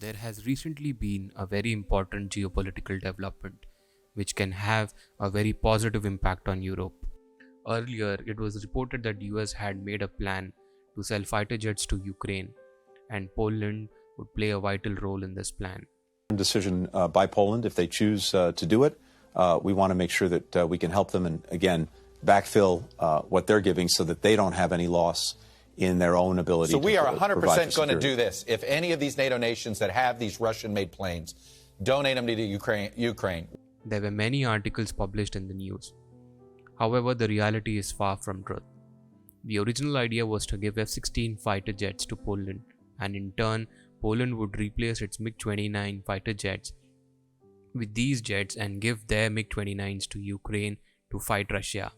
There has recently been a very important geopolitical development which can have a very positive impact on Europe. Earlier, it was reported that the US had made a plan to sell fighter jets to Ukraine, and Poland would play a vital role in this plan. Decision by Poland if they choose to do it. We want to make sure that we can help them and, again, backfill what they're giving so that they don't have any loss in their own ability. So we are 100% going to do this. If any of these NATO nations that have these Russian-made planes, donate them to Ukraine. There were many articles published in the news. However, the reality is far from truth. The original idea was to give F-16 fighter jets to Poland, and in turn, Poland would replace its MiG-29 fighter jets with these jets and give their MiG-29s to Ukraine to fight Russia.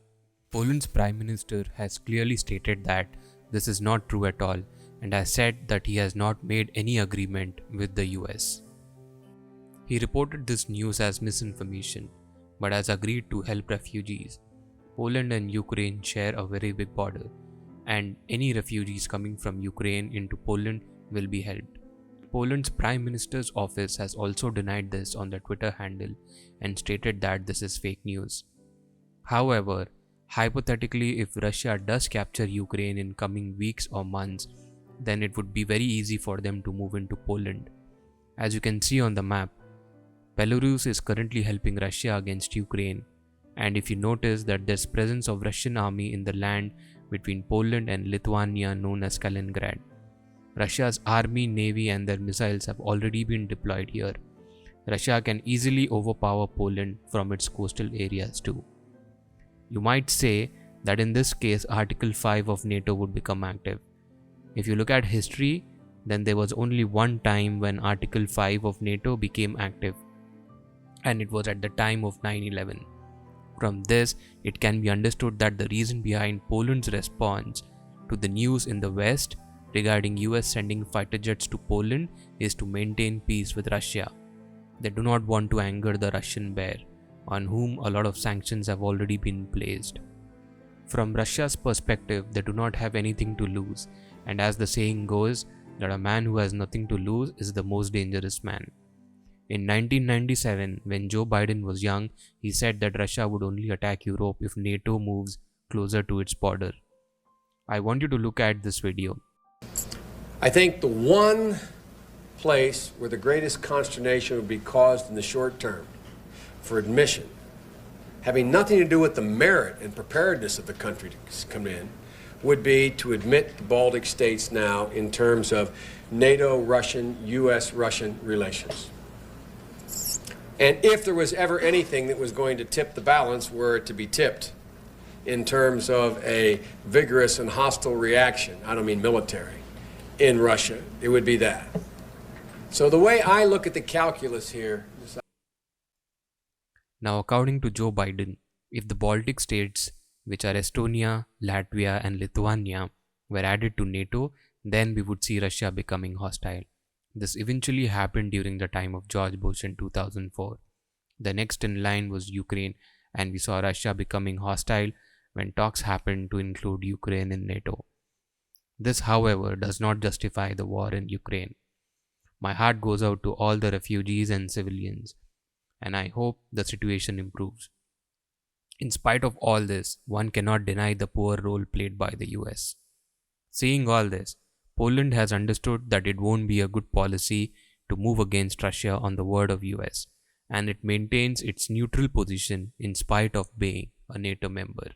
Poland's Prime Minister has clearly stated that this is not true at all and has said that he has not made any agreement with the US. He reported this news as misinformation, but has agreed to help refugees. Poland and Ukraine share a very big border, and any refugees coming from Ukraine into Poland will be helped. Poland's Prime Minister's office has also denied this on their Twitter handle and stated that this is fake news. However, hypothetically, if Russia does capture Ukraine in coming weeks or months, then it would be very easy for them to move into Poland. As you can see on the map, Belarus is currently helping Russia against Ukraine, and if you notice that there's presence of Russian army in the land between Poland and Lithuania known as Kaliningrad. Russia's army, navy and their missiles have already been deployed here. Russia can easily overpower Poland from its coastal areas too. You might say that in this case Article 5 of NATO would become active. If you look at history, then there was only one time when Article 5 of NATO became active, and it was at the time of 9/11. From this, it can be understood that the reason behind Poland's response to the news in the West regarding US sending fighter jets to Poland is to maintain peace with Russia. They do not want to anger the Russian bear, on whom a lot of sanctions have already been placed. From Russia's perspective, they do not have anything to lose, and as the saying goes, that a man who has nothing to lose is the most dangerous man. In 1997, when Joe Biden was young, he said that Russia would only attack Europe if NATO moves closer to its border. I want you to look at this video. I think the one place where the greatest consternation would be caused in the short term for admission, having nothing to do with the merit and preparedness of the country to come in, would be to admit the Baltic states now in terms of NATO-Russian, US-Russian relations. And if there was ever anything that was going to tip the balance, were it to be tipped in terms of a vigorous and hostile reaction, I don't mean military, in Russia, it would be that. So the way I look at the calculus here is... Now, according to Joe Biden, if the Baltic states, which are Estonia, Latvia and Lithuania, were added to NATO, then we would see Russia becoming hostile. This eventually happened during the time of George Bush in 2004. The next in line was Ukraine, and we saw Russia becoming hostile when talks happened to include Ukraine in NATO. This, however, does not justify the war in Ukraine. My heart goes out to all the refugees and civilians, and I hope the situation improves. In spite of all this, one cannot deny the poor role played by the US. Seeing all this, Poland has understood that it won't be a good policy to move against Russia on the word of US, and it maintains its neutral position in spite of being a NATO member.